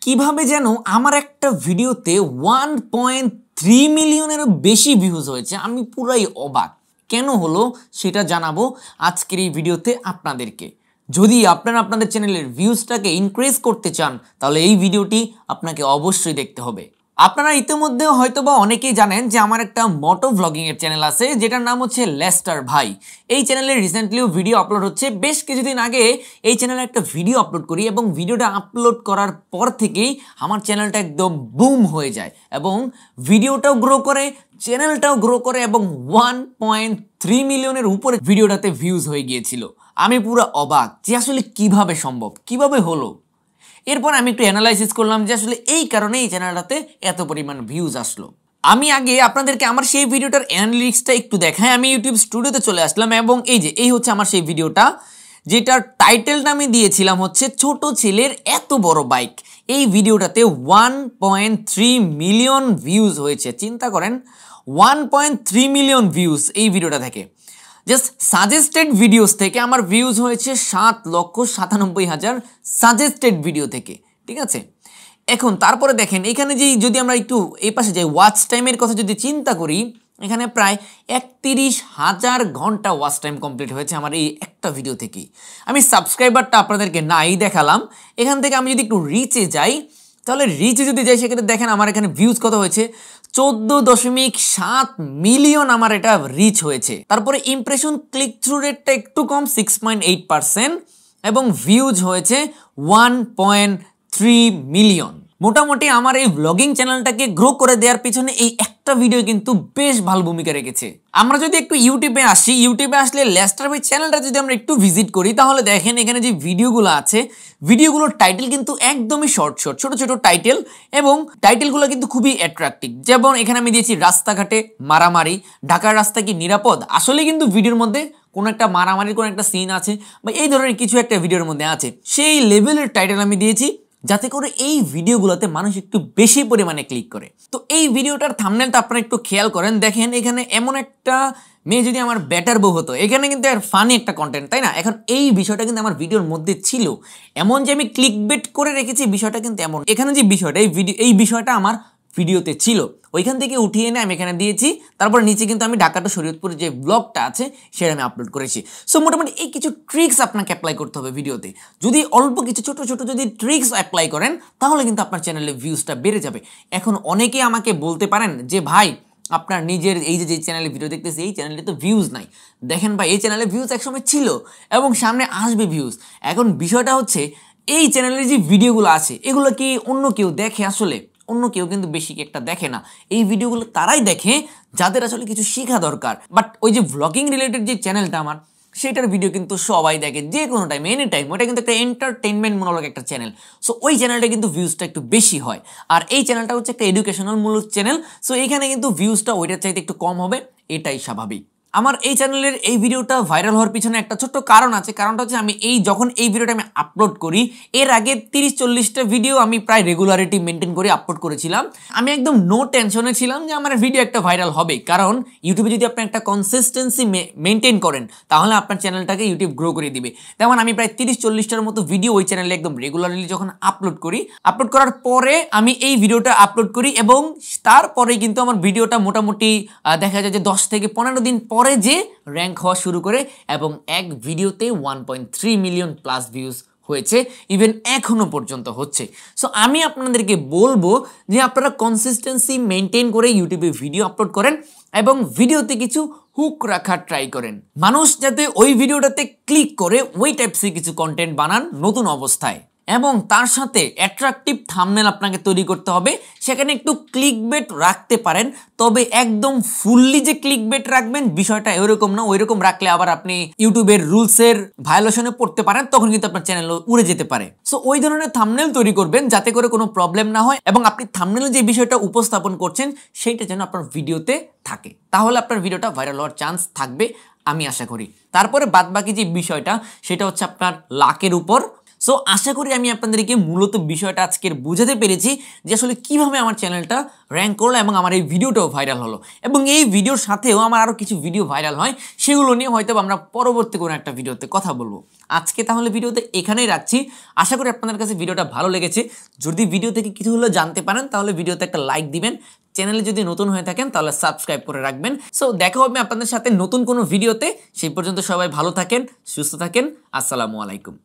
কিভাবে যেন আমার একটা ভিডিওতে 1.3 মিলিয়নেরও বেশি ভিউজ হয়েছে, আমি পুরাই অবাক। কেন হলো সেটা জানাবো আজকের এই ভিডিওতে আপনাদেরকে। যদি আপনারা আপনাদের চ্যানেলের ভিউজটাকে ইনক্রিজ করতে চান তাহলে এই ভিডিওটি আপনাকে অবশ্যই দেখতে হবে। আপনারা ইতিমধ্যে হয়তোবা অনেকেই জানেন যে আমার একটা মোটো ভ্লগিং এর চ্যানেল আছে যেটার নাম হচ্ছে লেস্টার ভাই। এই চ্যানেলে রিসেন্টলিও ভিডিও আপলোড হচ্ছে। বেশ কিছুদিন আগে এই চ্যানেলে একটা ভিডিও আপলোড করি এবং ভিডিওটা আপলোড করার পর থেকেই আমার চ্যানেলটা একদম বুম হয়ে যায় এবং ভিডিওটাও গ্রো করে, চ্যানেলটাও গ্রো করে এবং 1.3 মিলিয়নের উপরে ভিডিওটাতে ভিউজ হয়ে গিয়েছিল। আমি পুরো অবাক যে আসলে কিভাবে সম্ভব, কিভাবে হলো। এরপর আমি একটু অ্যানালাইসিস করলাম যে আসলে এই কারণে এই চ্যানেলটাতে এত পরিমাণ ভিউজ আসলো। আমি আগে আপনাদেরকে আমার সেই ভিডিওটার অ্যানালিটিক্সটা একটু দেখাই। আমি ইউটিউব স্টুডিওতে চলে আসলাম এবং এই হচ্ছে আমার সেই ভিডিওটা, যেটার টাইটেলটা আমি দিয়েছিলাম হচ্ছে ছোট ছেলের এত বড় বাইক। এই ভিডিওটাতে 1.3 মিলিয়ন ভিউজ হয়েছে। চিন্তা করেন, 1.3 মিলিয়ন ভিউজ এই ভিডিওটা থেকে। জাস্ট সাজেস্টেড ভিডিওস থেকে আমার ভিউজ হয়েছে 7,97,000 সাজেস্টেড ভিডিও থেকে, ঠিক আছে। এখন তারপরে দেখেন এখানে যদি আমরা একটু এই পাশে যাই, ওয়াচ টাইমের কথা যদি চিন্তা করি, এখানে প্রায় 31,000 ঘন্টা ওয়াচ টাইম কমপ্লিট হয়েছে আমার এই একটা ভিডিও থেকেই। আমি সাবস্ক্রাইবারটা আপনাদেরকে নাই দেখালাম। এখান থেকে আমি যদি একটু রিচে যাই, তাহলে রিচে যদি যাই সেখানে দেখেন আমার এখানে ভিউজ কত হয়েছে, 14.7 মিলিয়ন আমার এটা রিচ হয়েছে। তারপরে ইমপ্রেশন ক্লিক থ্রু রেটটা একটু কম, 6.8% এবং ভিউজ হয়েছে 1.3 মিলিয়ন। মোটামুটি আমার এই ব্লগিং চ্যানেলটাকে গ্রো করে দেওয়ার পিছনে এই একটা ভিডিও কিন্তু বেশ ভালো ভূমিকা রেখেছে। আমরা যদি একটু ইউটিউবে আসি, ইউটিউবে আসলে লেস্টার ভাই চ্যানেলটা যদি আমরা একটু ভিজিট করি, তাহলে দেখেন এখানে যে ভিডিওগুলো আছে, ভিডিওগুলোর টাইটেল কিন্তু একদমই শর্ট ছোট ছোট টাইটেল এবং টাইটেলগুলো কিন্তু খুবই অ্যাট্রাকটিভ। যেমন এখানে আমি দিয়েছি রাস্তাঘাটে মারামারি, ঢাকার রাস্তা কি নিরাপদ। আসলে কিন্তু ভিডিওর মধ্যে কোনো একটা মারামারির কোনো একটা সিন আছে বা এই ধরনের কিছু একটা ভিডিওর মধ্যে আছে, সেই লেভেলের টাইটেল আমি দিয়েছি যাতে করে এই ভিডিওগুলোতে মানুষ একটু বেশি পরিমাণে ক্লিক করে। তো এই ভিডিওটার থাম্বনেলটা আপনারা একটু খেয়াল করেন, দেখেন এখানে এমন একটা মেয়ে যদি আমার বেটার বউ হতো, এখানে কিন্তু আর ফানি একটা কন্টেন্ট, তাই না। এখন এই বিষয়টা কিন্তু আমার ভিডিওর মধ্যে ছিল, এমন যে আমি ক্লিক বেট করে রেখেছি বিষয়টা কিন্তু এমন। এখানে যে বিষয়টা এই বিষয়টা আমার ভিডিওতে ছিল, ওইখান থেকে উঠিয়ে এনে আমি এখানে দিয়েছি। তারপর নিচে কিন্তু আমি ঢাকা টু শরীয়তপুর যে ব্লগটা আছে সেটা আমি আপলোড করেছি। সো মোটামুটি এই কিছু ট্রিক্স আপনাকে অ্যাপ্লাই করতে হবে ভিডিওতে। যদি অল্প কিছু ছোট ছোট যদি ট্রিক্স অ্যাপ্লাই করেন তাহলে কিন্তু আপনার চ্যানেলে ভিউজটা বেড়ে যাবে। এখন অনেকেই আমাকে বলতে পারেন যে ভাই আপনার নিজের এই যে চ্যানেলে ভিডিও দেখতেছি এই চ্যানেলে তো ভিউজ নাই। দেখেন ভাই, এই চ্যানেলে ভিউজ একসময় ছিল এবং সামনে আসবে ভিউজ। এখন বিষয়টা হচ্ছে এই চ্যানেলে যে ভিডিওগুলো আছে এগুলো কি অন্য কেউ দেখে? আসলে অন্য কেউ কিন্তু বেশি একটা দেখে না। এই ভিডিওগুলো তারাই দেখে যাদের আসলে কিছু শেখা দরকার। বাট ওই যে ভ্লগিং রিলেটেড যে চ্যানেলটা আমার, সেটার ভিডিও কিন্তু সবাই দেখে যে কোনো টাইম, এনি টাইম। ওটা কিন্তু একটা এন্টারটেনমেন্টমূলক একটা চ্যানেল। সো ওই চ্যানেলটা কিন্তু ভিউজটা একটু বেশি হয়। আর এই চ্যানেলটা হচ্ছে একটা এডুকেশনাল মূলক চ্যানেল। সো এইখানে কিন্তু ভিউজটা ওইটার চাইতে একটু কম হবে, এটাই স্বাভাবিক। আমার এই চ্যানেলের এই ভিডিওটা ভাইরাল হওয়ার পিছনে একটা ছোট্ট কারণ আছে। কারণটা হচ্ছে আমি যখন এই ভিডিওটা আমি আপলোড করি, এর আগে 30-40টা ভিডিও আমি প্রায় রেগুলারিটি মেনটেন করে আপলোড করেছিলাম। আমি একদম নো টেনশনে ছিলাম যে আমার ভিডিও একটা ভাইরাল হবে, কারণ ইউটিউবে যদি আপনি একটা কনসিস্টেন্সি মেনটেন করেন তাহলে আপনার চ্যানেলটাকে ইউটিউব গ্রো করে দিবে। তেমন আমি প্রায় 30-40টার মতো ভিডিও ওই চ্যানেলে একদম রেগুলারলি যখন আপলোড করি, আপলোড করার পরে আমি এই ভিডিওটা আপলোড করি এবং তারপরে কিন্তু আমার ভিডিওটা মোটামুটি দেখা যায় যে 10 থেকে 15 দিন পরে যে র্যাঙ্ক হওয়া শুরু করে এবং এক ভিডিওতে 1.3 মিলিয়ন প্লাস ভিউজ হয়েছে, ইভেন এখনো পর্যন্ত হচ্ছে। সো আমি আপনাদেরকে বলবো যে আপনারা কনসিস্টেন্সি মেনটেন করে ইউটিউবে ভিডিও আপলোড করেন এবং ভিডিওতে কিছু হুক রাখার ট্রাই করেন। মানুষ যাতে ওই ভিডিওটাতে ক্লিক করে ওই টাইপসের কিছু কন্টেন্ট বানান নতুন অবস্থায়, এবং তার সাথে অ্যাট্রাকটিভ থাম্বনেল আপনাকে তৈরি করতে হবে। সেখানে একটু ক্লিকবেট রাখতে পারেন, তবে একদম ফুললি যে ক্লিকবেট রাখবেন বিষয়টা এরকম না। ওইরকম রাখলে আবার আপনি ইউটিউবের রুলসের ভায়োলেশনে পড়তে পারেন, তখন কিন্তু আপনার চ্যানেল উড়ে যেতে পারে। সো ওই ধরনের থাম্বনেল তৈরি করবেন যাতে করে কোনো প্রবলেম না হয় এবং আপনি থাম্বনেলে যে বিষয়টা উপস্থাপন করছেন সেইটা যেন আপনার ভিডিওতে থাকে, তাহলে আপনার ভিডিওটা ভাইরাল হওয়ার চান্স থাকবে আমি আশা করি। তারপরে বাদবাকি যে বিষয়টা সেটা হচ্ছে আপনার লাকের উপর। সো আশা করি আমি আপনাদেরকে মূলত বিষয়টা আজকের বোঝাতে পেরেছি যে আসলে কিভাবে আমার চ্যানেলটা র্যাঙ্ক করলো এবং আমার এই ভিডিওটাও ভাইরাল হলো, এবং এই ভিডিওর সাথেও আমার আরও কিছু ভিডিও ভাইরাল হয়, সেগুলো নিয়ে হয়তো আমরা পরবর্তী কোনো একটা ভিডিওতে কথা বলবো। আজকে তাহলে ভিডিওতে এখানেই রাখছি। আশা করি আপনাদের কাছে ভিডিওটা ভালো লেগেছে। যদি ভিডিও থেকে কিছু হলেও জানতে পারেন তাহলে ভিডিওতে একটা লাইক দিবেন, চ্যানেলে যদি নতুন হয়ে থাকেন তাহলে সাবস্ক্রাইব করে রাখবেন। সো দেখা হবে আপনাদের সাথে নতুন কোনো ভিডিওতে। সেই পর্যন্ত সবাই ভালো থাকেন, সুস্থ থাকেন। আসসালামু আলাইকুম।